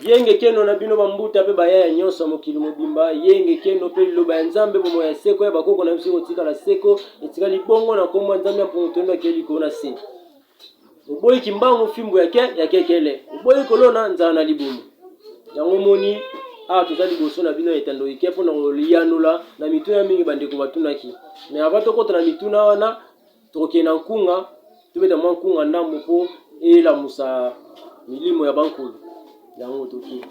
yenge keno na bino bambuta pe baya nyonso mokili mobimba yenge keno pe liloba ya nzambe bomo ya seko ya bakoko na biso kotikala seko etikali bongo na kombo ya nzambe ya mpongotondo akeli kona se oboyi kimbangu fimbo ya kekele oboyi kolona nzala na libumu yango moni toza liboso na bino etando ike mpona koliyanula na mituna mingi bandeko batunaki me ava tokota na mituna wana tokokende na nkunga tobeta mwa nkunga ndambo mpo elamusa milimo ya bankulu yango toki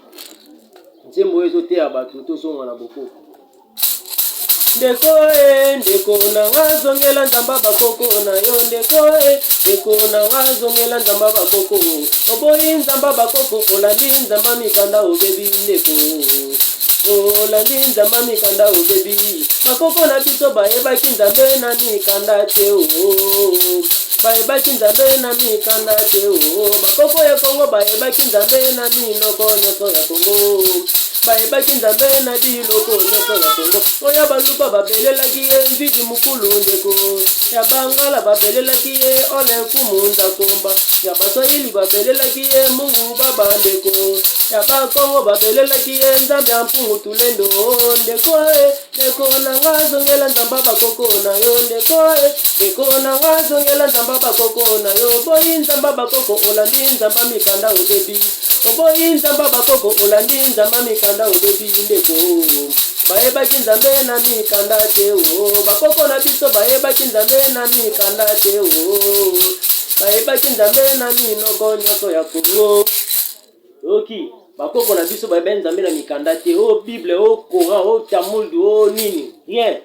nzembo oyo ezoteya bato tozonga na bokoko ndeko nanga zongela nzamba bakoko na yo ndeko nanga zongela nzamba bakoko oboyi nzamba bakoko olandi nzamba mikanda obebi ndeko olandi nzamba mikanda obebi bakoko na biso bayebaki nzambe na mikanda te bayebaki nzambe na mikanda te bakoko ya Kongo bayebaki nzambe na minoko nyonso ya Kongo bayebaki nzambe na biloko nyonso ya Kongo oya baluba babelelaki ye mvidi mukulu ndeko ya bangala babelelaki ye ole nkumu nzakomba ya baswahili babelelaki ye mungu baba ndeko ya bakongo babelelaki ye nzambe ya mpungu tulendo ndeko nanga zongela nzamba bakoko na yo ndeko nanga zongela nzamba bakoko na yo boyi nzamba bakoko olandi nzamba mikanda obebi oboyi nzamba bakoko olandi nzamba mikanda obebi ndeko bayebaki nzambe na mikanda te bakoko na biso bayebaki nzambe na mikanda te bayebaki nzambe na minoko nyonso ya Kongo oki bakoko na biso bayebaki nzambe na mikanda te Bible Coran Talmud nini rien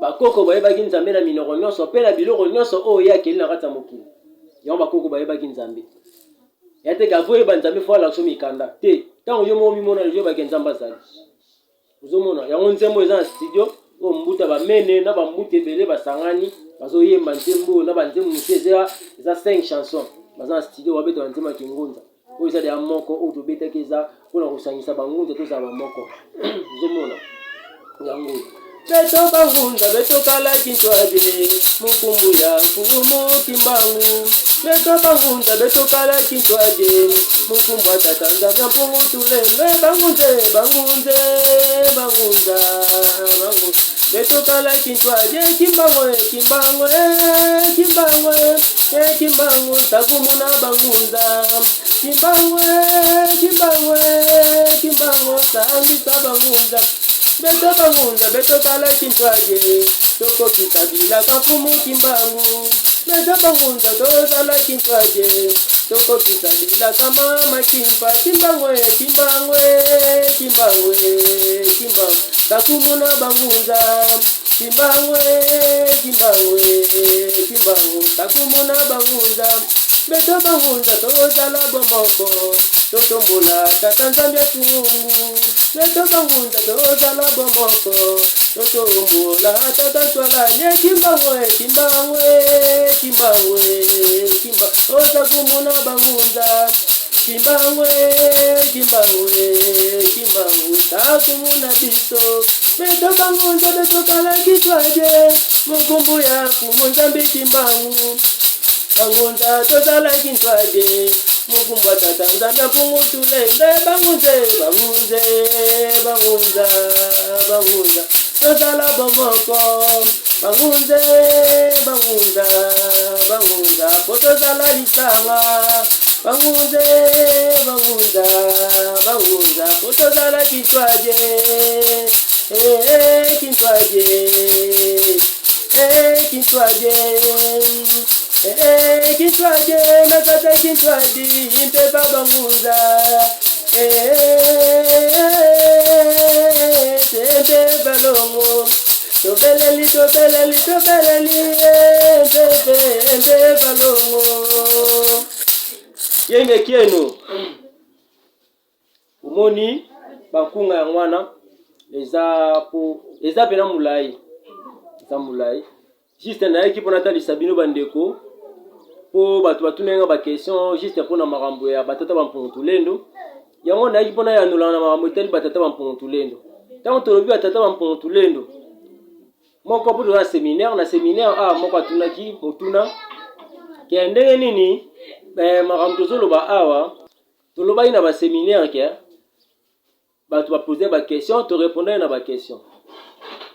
bakoko bayebaki nzambe na minoko nyonso pe na biloko nyonso oyo yakeli na kati ya mokili yango bakoko bayebaki nzambe yate kavoye banzambe fo la so mikanda te tango yo mo mimona le jo ba kenzamba zali uzomona yango nzembo eza na studio o mbuta ba mene na ba mbute bele basangani bazo yemba nzembo na ba nzembo museza za 5 chansons baza na studio wabeta banzema kingunza o eza de amoko o to beta keza kuna kusangisa bangunza to za ba moko uzomona yango beto bangunza beto kala kintwaje mukumbu ya fumu kimbangu beto bangunza beto kala kintwaje mukumbu atatanza mpungu tuleme bangunza beto kala kintwaje kimbangu takumuna bangunza kimbangu sangisa bangunza beto bangunza beto kala kintwaje toko kitabila kafumu kimbangu beto bangunza tozala kintwaje toko kitabila kama makimpa kimbangu takumuna bangunza kimbangu takumuna bangunza beto bangunza tozala bomoko totombola tatanzambia tungu beto bangunza tozala bomoko totombola tatantwala nye kimbangu otakumuna bangunza kimbangu takumuna biso beto bangunza beto kala kitwaje mukumbu ya kumunzambi kimbangu bangunza tozala kintwaje mukumbu tatanzambia pungu tulembe bangunza tozala bomoko bangunza potozala lisanga bangunza potozala kintwaje kintwaje nakata kintwaji impepa bangunza tempe balongo tobeleli tempe balongo yenge kieno umoni bakunga ya mwana eza pena mulai juste na yaki pona talisa bino bandeko po bato batunenga ba question juste pona makambo ya batata bampungu tulendo yango na yaki pona ya ndola na makambo etali batata bampungu tulendo tango tolobi batata bampungu tulendo moko po na séminaire moko atunaki motuna ke ndenge nini makambo tozoloba awa tolobai na ba séminaire ke tu vas poser ba question, tu répondre na ba question.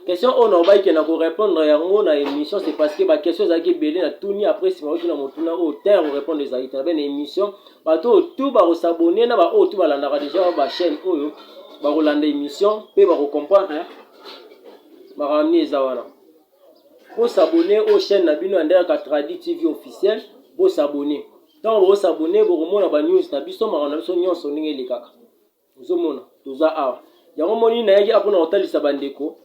Question on a qui na ko répondre yango na émission, c'est parce que ba question za ki belé na tuni après si ma na motuna au terre répondre les aïta na ben émission ba tout ba ko s'abonner na ba tout ba landa déjà ba chaîne oyo ba ko landa émission pe ba ko comprendre ba ramener za wana. Pour s'abonner aux chaînes na bino Andrea Katradi TV officiel, pour s'abonner. Tant vous s'abonner vous mona ba news na biso ma na biso nyonso ndenge lekaka. Vous mona toza awa. Yango moni na yaki apona otalisa bandeko.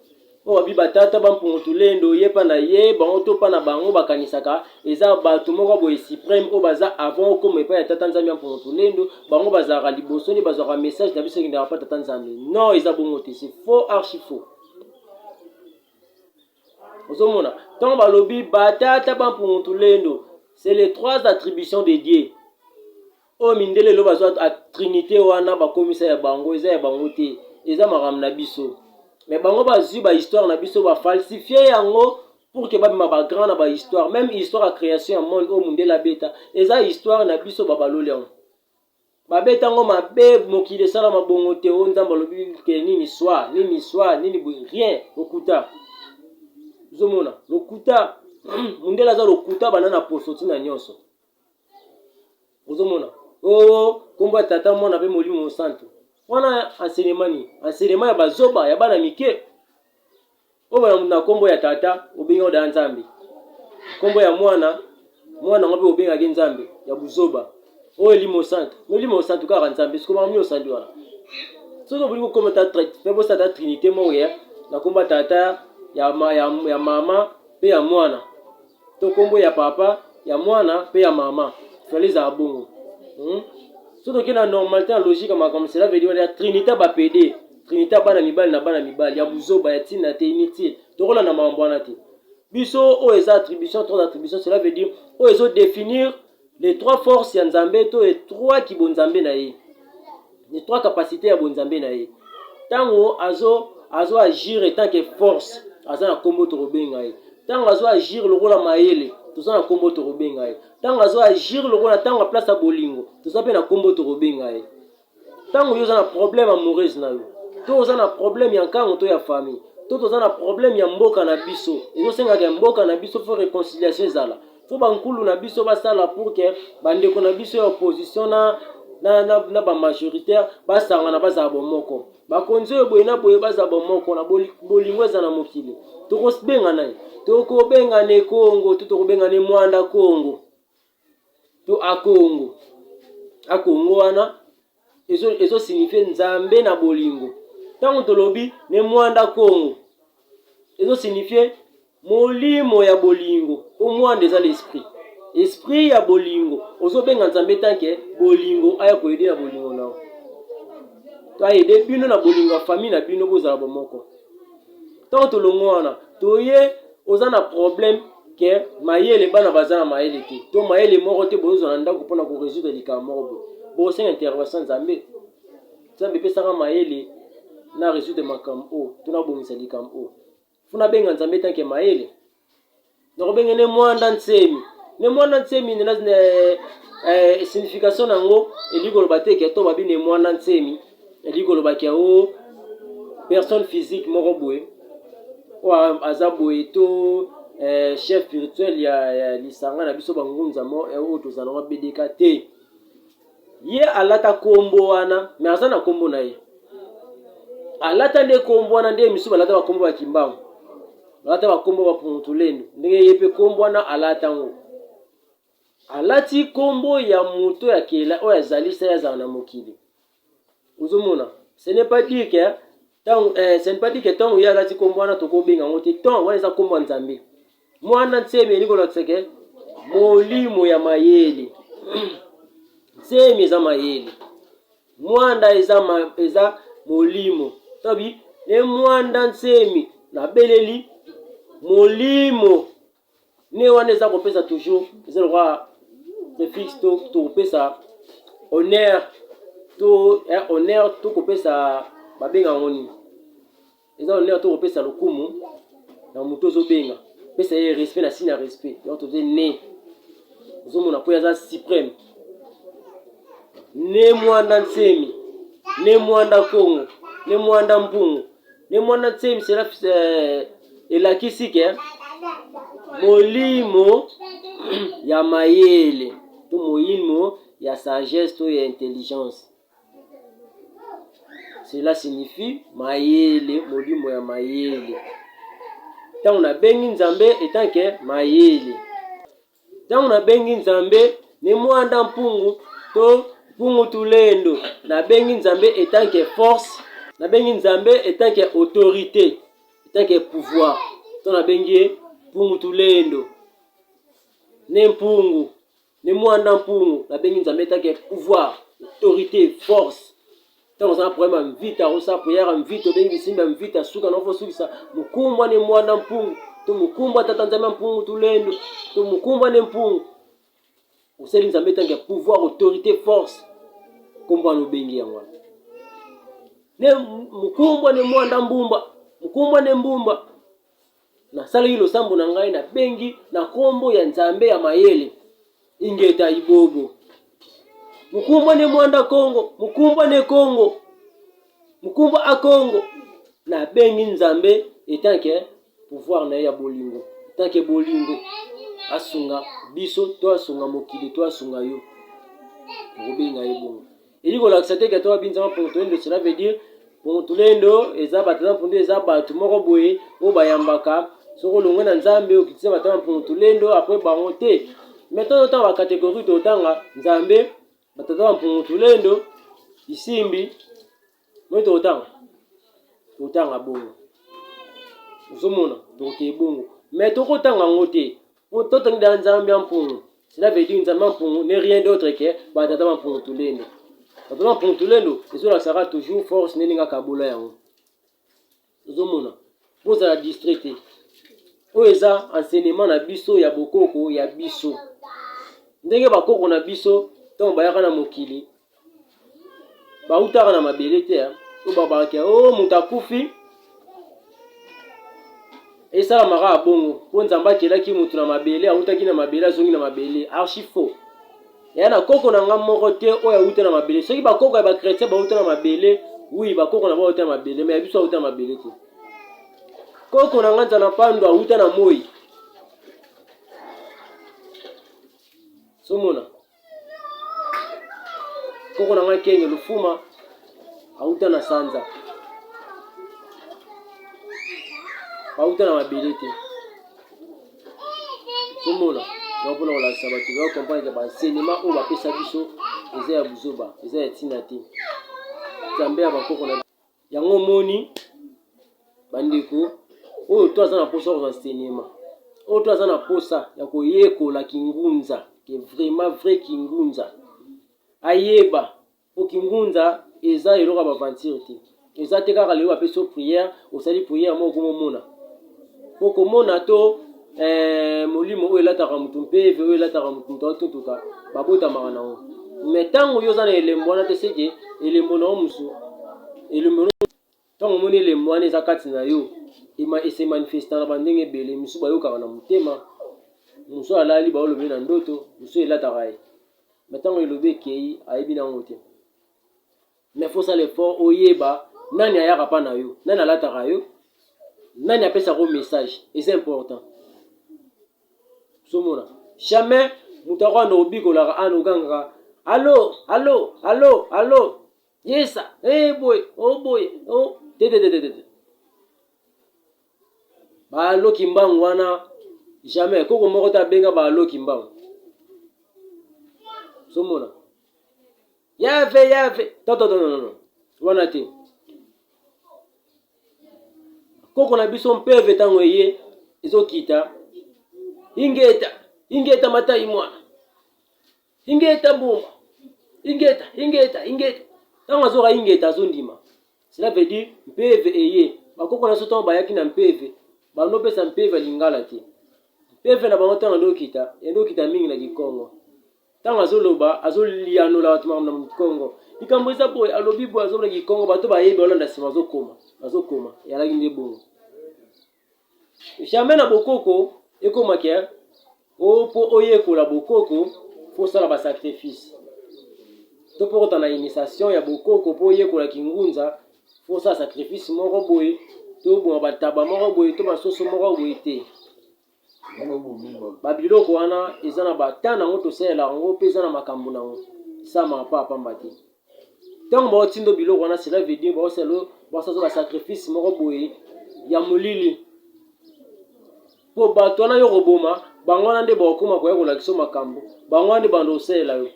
O bi batata bampungutulendo yepa na ye bango to pa na bango bakanisaka eza bato moko boye suprême o baza avant comme pa ya tata nzambe bampungutulendo bango bazaka liboso ni bazaka message na biso kinda pa tata nzambe. Non, eza bongo te, c'est faux, archi faux. Ozomona tant balobi batata bampungutulendo, c'est les trois attributions de Dieu. O mindele lo bazwa a trinité wana bakomisa ya bango eza ya bango te, eza maram na biso. Mais bango bazwi ba histoire na biso ba falsifier yango pour que ba ma grand na ba histoire, même histoire à création ya monde o mundela beta eza histoire na biso ba balole yango ba beta ngo mabe mokile sala mabongo te o nzamba lobi ke nini soir nini rien okuta zomona lokuta mundela za lokuta banana poso tina nyonso ozomona o komba tata mona be molimo santo wana enseignement ya bazoba ya bana mike o bana na kombo ya tata obenga da nzambe kombo ya mwana ngobe obenga ke nzambe ya buzoba o elimo santo ka nzambe siko mami osandi wana so do buli ko ta febo sa ta trinité mo ya na komba tata ya mama pe ya mwana to kombo ya papa ya mwana pe ya mama faliza abongo surtout que la normalité en logique comme cela veut dire la trinité ba PD trinité bana mibali na bana mibali ya buzoba ya tina te inutile to rola na mambwana te biso o eza attribution trois attributions, cela veut dire o ezo définir les trois forces ya nzambe to et trois ki bonzambe na ye, les trois capacités ya bonzambe na ye tango azo agir en tant que force aza na kombo to robenga ye tango azo agir lokola mayele toza na kombo to robenga ye tango azo agir lokola tango place ya bolingo toza pe na kombo to robenga ye tango yo za na problème amoureuse na yo to oza na problème ya nkango to ya famille to toza na problème ya mboka na biso ezosengaka ya mboka na biso fo réconciliation ezala fo bankulu na biso basala pour que bandeko na biso ya opposition na bamajoritaire basangana bazala bomoko bakonzi oyo boye na boye bazala bomoko na bolingo eza na mokili tokobengana ye tokobengana ekongo to tokobengana emwanda kongo to akongo wana ezo signifie nzambe na bolingo tango tolobi ne mwanda kongo ezo signifie molimo ya bolingo o mwanda eza l'esprit ya bolingo ozobenga nzambe tanke bolingo aya koyede na bolingo nao to ayede bino na bolingo ya famille na bino bozala bomoko tango tolongo wana toye oza na problème ke mayele bana baza na mayele te to mayele moko te bozwa na ndako mpona korésoudre likambo moko bokosenga intervention nzambe pesaka mayele na résoudre makambo o to na bongisa likambo o funa benga nzambe tanke mayele nakobenga ne mwanda ntsemi na signification nango elikoloba te ke to babi ne mwanda ntsemi elikoloba ke o personne physique moko boye o aza boye to chef spirituel ya lisanga na biso bangunza mo o tozala ngo bedeka te ye alata kombo wana me aza na kombo na ye alata nde kombo wana nde misu balata bakombo ba kimbangu balata bakombo bapungutulendo ndenge ye pe kombo wana alata ngo alati kombo ya moto ya kela oyo azalisa ye azala na mokili ozomona ce n'est pas dire que tango ye alati kombo wana tokobenga ngo te tango wana eza kombo ya nzambe mwana ntsemi elikolakisake molimo ya mayele ntsemi eza mayele mwanda eza molimo tabi ne mwanda ntsemi na beleli molimo ne wana eza kopesa toujours eza lokwa préfixe to kopesa honneur to kopesa babenga ngo nini eza honneur to kopesa lokumu na moto ozobenga pesa ye respect na signe ya respect donc toze ne ozomona po aza suprême ne mwanda nsemi, ne mwanda kongo, ne mwanda mpungu, ne mwanda nsemi sera elakisike molimo ya mayele to molimo ya sagesse to ya intelligence. Cela signifie mayele, molimo ya mayele. Tant na bengi nzambe etanke mayele. Tant na bengi nzambe ne mwanda mpungu to mpungu tulendo, na bengi nzambe etanke force, na bengi nzambe etanke autorité, etanke pouvoir. Tant na bengi mpungu tulendo ne mpungu, ne mwanda mpungu, na bengi nzambe etanke pouvoir, autorité, force. Tant on a un problème mvita, on sa prière mvita, bengi simba mvita, suka nofo sukisa, mukumbwa ne mwanda mpungu, to mukumbwa tatanzama mpungu tulendo, to mukumbwa ne mpungu. Useli nzambe tanke pouvoir, autorité, force. Kumbwa no bengi yango. Ne mukumbwa ne mwanda mbumba, mukumbwa ne mbumba. Na sala hilo sambo na ngai na bengi na kombo ya nzambe ya mayele. Ingeta ibobo. Mukumbwa ne mwanda Kongo, mukumbwa ne Kongo, mukumbwa a Kongo. Na bengi nzambe etanke pouvoir na ya bolingo, etanke bolingo asunga biso to asunga mokili to asunga yo. Obenga ebongo. Eliko la ksate to abinza pour tulendo, cela veut dire pour tulendo eza batana pour eza batu moko boye o bayambaka soko longo na nzambe okitisa batana pour tulendo après bangote. Maintenant autant ba catégorie to tanga nzambe batata mpungu tulendo isimbi moto otanga bongo uzomona toke bongo mais toko tanga ngote ototo nda nzambe mpungu. Cela veut dire nzambe mpungu n'est rien d'autre que batata mpungu tulendo. Batata mpungu tulendo ezola sera toujours force neninga kabula yango uzomona poza la districte oeza enseignement na biso ya bokoko ya biso ndenge bakoko na biso. Tant bayaka na mokili bautaka na mabele te o babaka o mutakufi esala maka bongo po nzamba kelaki mutu na mabele autaki na mabele azongi na mabele archi faux. Ya na koko na ngam moko te o ya uta na mabele soki bakoko ya ba chrétien bauta na mabele oui bakoko na bauta na mabele mais biso auta na mabele te. Koko na nganza na pando auta na moi somona. Koko na ngai kenge lufuma auta na sanza auta na mabele te somona. Donc pona ola sabati ba comprendre ba enseignement o ba pesa biso eza ya buzoba eza ya tina te nzambe ya bakoko na yango moni bandeko oyo to aza na posa ko enseignement oyo to aza na posa ya koyekola kingunza ke vraiment vrai kingunza ayeba po kingunza eza eloko ba aventure te eza te kaka lelo apeso prière osali prière moko momona po komona to molimo oyo elataka mutu mpeve oyo elataka mutu totuka babotamaka nango. Mais ntango yo oza na elembo wana te seke elembo nango musu elembo ntango omoni elembo wana eza kati na yo ese manifesta na bandenge ebele misu bayokaka na motema musu alali baolobi na ndoto musu elataka ye. Mais ntango elobi ekei ayebi nango te. Mais faut sala effort oyeba nani ayaka pa na yo, nani alataka yo, nani apesaka message et c'est important. Somona jamais mutako ando obikolaka ano ganga allo allo allo allo yesa boy oh boy oh de ba allo kimbangu wana jamais koko moko ta benga ba allo kimbangu somona yave non wana te koko na biso mpeve tango eye ezokita ingeta matai mwana ingeta mbumba ingeta tango azoka ingeta azondima. Cela veut dire mpeve eye bakoko na soto bayaki na mpeve bano pesa mpeve lingala te mpeve na bango tango ndokita mingi na Kikongo tango azoloba azolianola bato na Kikongo likambo eza boye alobi boye azobona Kikongo bato bayebi olanda nsima azokoma yalaki nde bongo. Jamais na bokoko ekomaki po oyekola bokoko fosala ba sacrifice to pour ta initiation ya bokoko po yekola kingunza faut ça sacrifice moko boye to bon bataba moko boye to basoso moko boye te babiloko wana eza na batana ngo tosalela ngo mpe eza na makambo nango sama pa pamba te ntango baotindo biloko wana cela veut dire baosazo basacrifice moko boye ya molili po bato wana yo koboma bango wana nde bakokoma koya kolakisa makambo bango wana nde bando osalela yo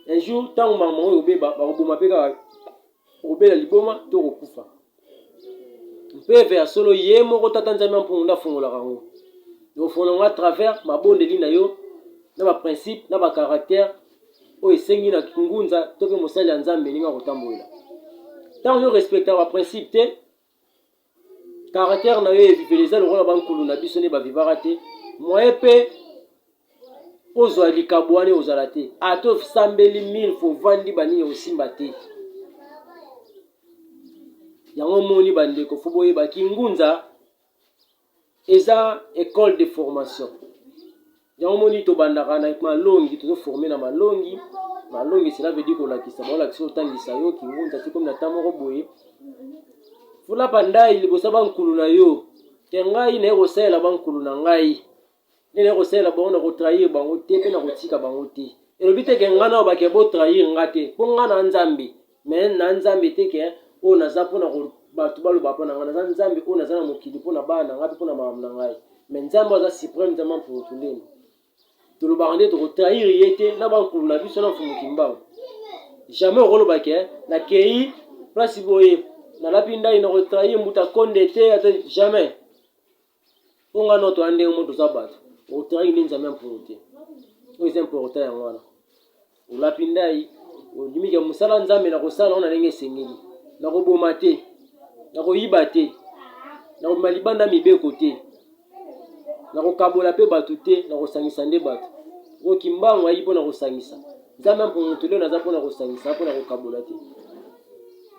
un jour ntango mama oyo obeba bakoboma mpe kaka kobela liboma to kokufa mpeve ya solo ye moko tata nzambe mpungu nde afungolaka ngo ofungolanga à travers mabondeli na yo na baprincipe na bacaractère oyo esengi na ngunza to mpe mosali ya nzambe ndenge akotambolela ntango yo respectaka baprincipe te caractère na yo evivela eza lokola bankulu na biso nde bavivaka te moye mpe ozwa likabo wana ozala te ata osambeli 1000 fo vandi banini osimba te yango moni bandeko fo boyebaki ngunza eza école de formation yango moni tobandaka na malongi tozoforme na malongi cela veut dire kolakisa baolakisa otangisa yo kingunza te komi na ta moko boye fula pandai libosa bankulu na yo ke ngai naye kosalela bankulu na ngai nde naye kosalela bango na kotrahir bango te mpe na kotika bango te elobi te ke ngai nao bake botrahir nga te mpo ngai na nzambe me na nzambe te ke oyo naza mpona bato baloba mpo na ngai naza nzambe oyo naza na mokili mpo na bana na ngai mpe mpo na makambo na ngai me nzambe aza supreme nzambe mpona toleni tolobaka nde tokotrahir ye te na bankulu na biso na mfumuki mbango jamais okoloba ke nakei place boye nalapi ndai na kotrahir mbuta konde te ata jamais mpo ngai no toya ndenge mo toza bato okotrahir nde nzambe mpona te oyo eza important yango wana olapi ndai odimike mosala nzambe na kosala ngo na ndenge esengeli na koboma te na koyiba te na kobima libanda mibeko te na kokabola mpe bato te na kosangisa nde bato oki mbango ayi mpo na kosangisa nzambe mpo moto leo naza mpo na kosangisa mpo na kokabola te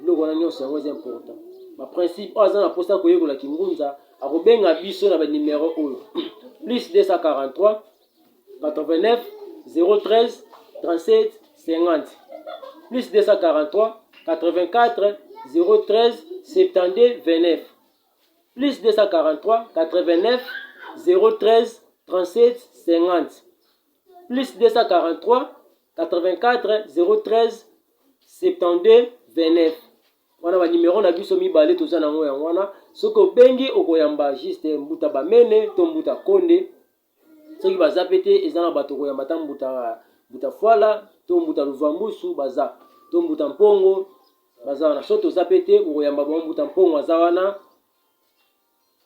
biloko wana nyonso yango eza important baprincipe oyo aza na mposa koyekola kingunza akobenga biso na banimero oyo plus 243 89 013 37 50 plus 243 84 013 72 29 plus 243 89 013 37 50 plus 243 84 013 72 29 wana banimero na biso mibale toza nango yango wana soki obengi okoyamba juste mbuta bamene to mbuta konde soki baza pe te eza na bato koyamba ta mbuta fwala to mbuta luvambusu baza to mbuta mpongo baza wana so toza pe te okoyamba bango mbuta mpongo aza wana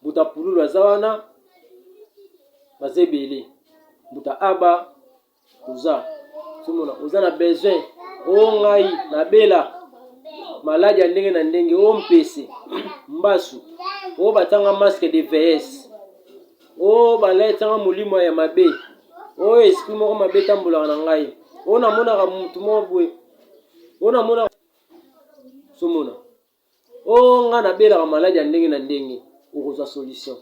mbuta pululu aza wana baza ebele mbuta aba oza somona oza na besoin o ngai na bela maladi ya ndenge na ndenge o mpese mbasu o batanga masque de VS o baletanga molimo ya mabe o esprit moko mabe tambolaka na ngai o namonaka mutu moko boye o namona somona o nga nabelaka maladi ya ndenge na ndenge okozwa solution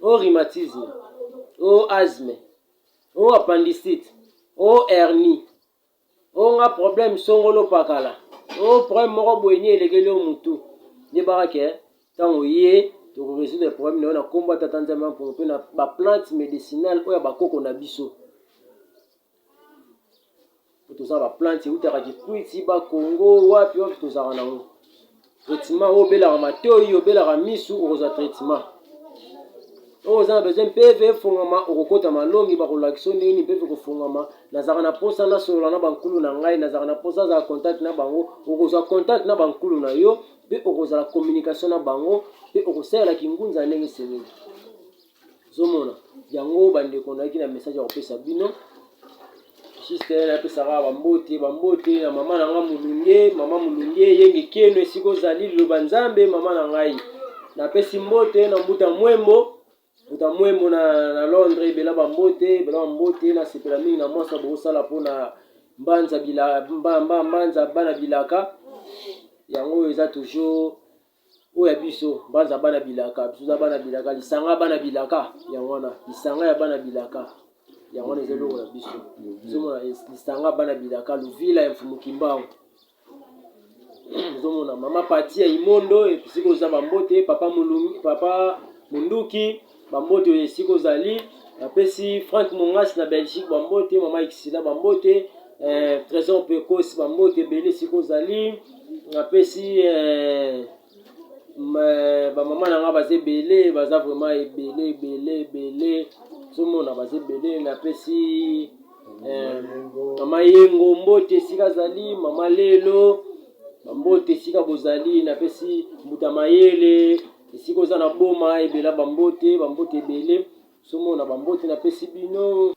o rhumatisme o asthme o appendicite o hernie o nga problème songolo pakala o problème moko boye ni elekeli o mutu nde baka ke ntango ye tokorésoudre problème na yo na kombo tata nzambe mpongo mpe na baplante médicinale oyo bakoko na biso po tozala baplante eutaka kikwiti bakongo wapi wapi tozalaka nango traitement oyo obelaka matoi obelaka misu okozwa traitement oyo oza na besoin mpeve efungama okokota malongi bakolakisa ndenge mpeve kofungama nazalaka na mposa nasolola na bankulu na ngai nazalaka na mposa azala contact na bango okozwa contact na bankulu na yo mpe okozala communication na bango mpe okosalela kingunza ndenge esengeli zomona yango bandeko nayaki na message ya kopesa bino juste napesaka bambote na mama na ngai mulunge yenge keno esika ozali liloba nzambe mama na ngai napesi mbote na mbuta mwembo na Londres ebela bambote nasepela mingi na mwasa bokosala mpona mbanza bana bilaka yango oyo eza toujours oyo ya biso mbanza bana bilaka biso za bana bilaka lisanga bana bilaka yango wana lisanga ya bana bilaka ya wana ezelo na biso zomona lisanga bana bilaka luvila mfumu kimbangu zomona mama Patia Imondo episiko za bambote papa Munduki bambote esiko zali apesi Frank Mongas na Belgique bambote mama Xina bambote Trésor Pecos bambote belé siko zali apesi ba mama nanga baze belé baza vraiment belé somona baze belé na pesi mama Yengo mbote sika zali mama Lelo bambote sika bozali na pesi mbuta mayele siko za na boma ebela bambote belé somona bambote na pesi bino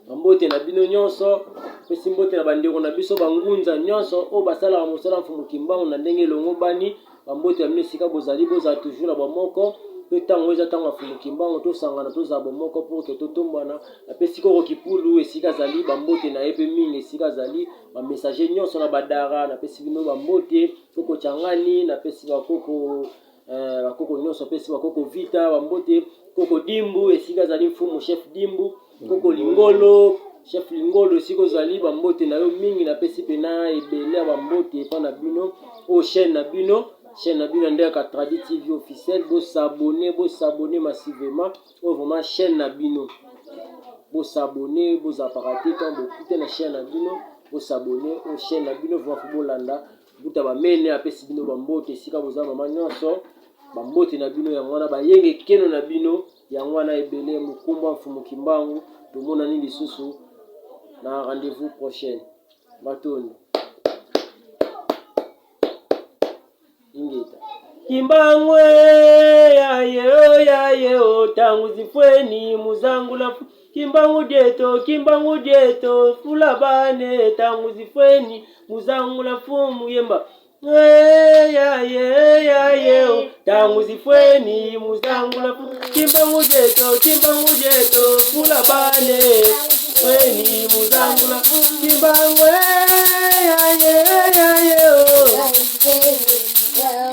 bambote na bino nyonso pesi mbote na bandeko na biso bangunza nyonso o basala mosala mfumu kimbangu na ndenge longo bani bambote amine sika bozali boza toujours na bamoko pe tango eza tango mfumu kimbangu to sangana to za bamoko pour que to tombana apesi ko kipulu esika zali bambote na epe mingi sika zali ba messager nyonso na badara na pesi bino bambote koko changani na pesi bakoko bakoko nyonso pesi bakoko vita bambote koko dimbu esika zali mfumu chef dimbu koko lingolo chef lingolo siko zali bambote na yo mingi na pesi pena ebele bambote pa na bino o chaîne na bino ndeka Tradi TV officiel bo s'abonner massivement o vraiment chaîne na bino bo s'abonner bo apparate tant bo kuté na chaîne na bino bo s'abonner o chaîne na bino vo bolanda buta ba mene apesi bino bambote sika boza mama nyonso bambote na bino ya mwana bayenge keno na bino ya mwana ebele mukumba mfumu kimbangu tomona nini lisusu na rendez-vous prochaine batoni ingeta Kimbangwe ya ye tangu zifweni muzangula Kimbangu dieto fula bane tangu zifweni muzangula fumu yemba ya ye tangu zifweni muzangula Kimbangu dieto fula bane fweni muzangula Kimbangwe ya ye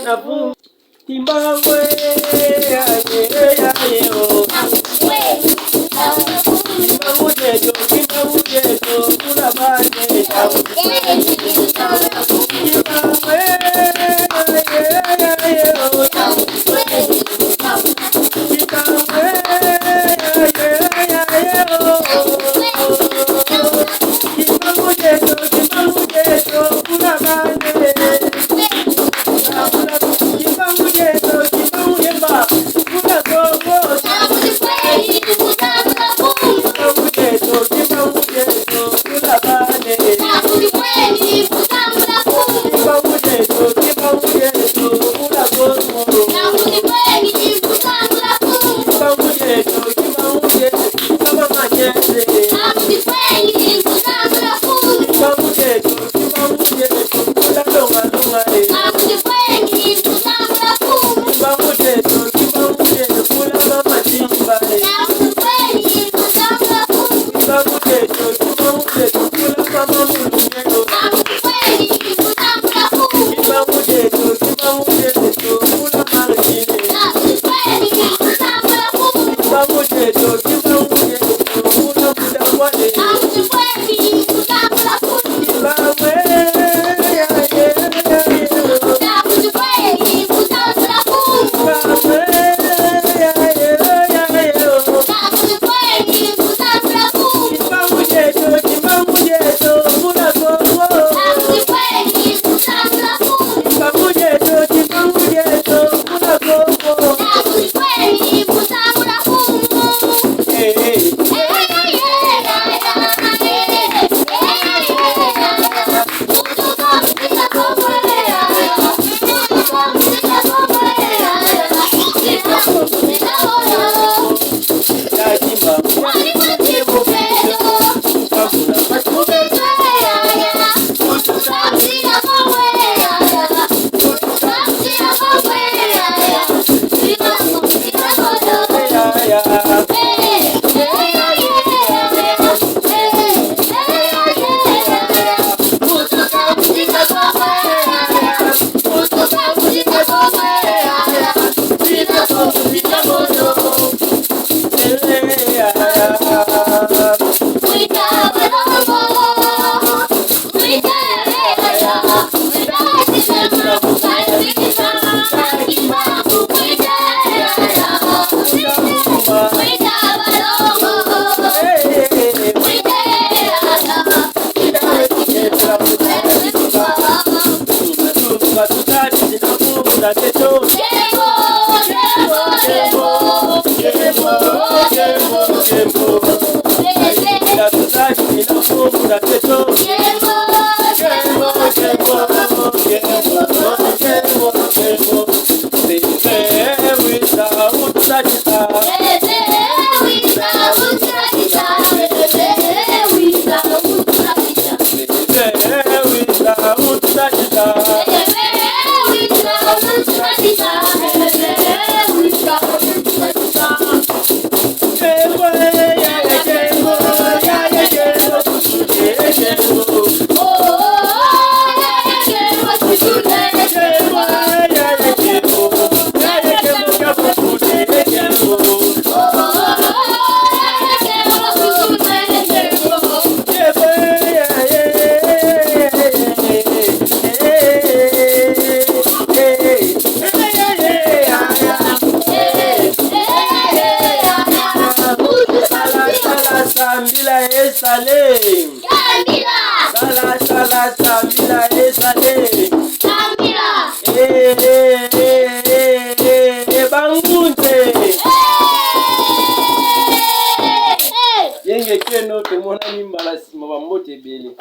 na fu Kimbangwe ya ye Kimbangu dieto fula bane Kimbangu dieto mura keto. La tuzaji minamu mura keto. Sambila esale. Sala sambila esale. Bangunte. Yenge keno tumona nimbala sima bamote bele.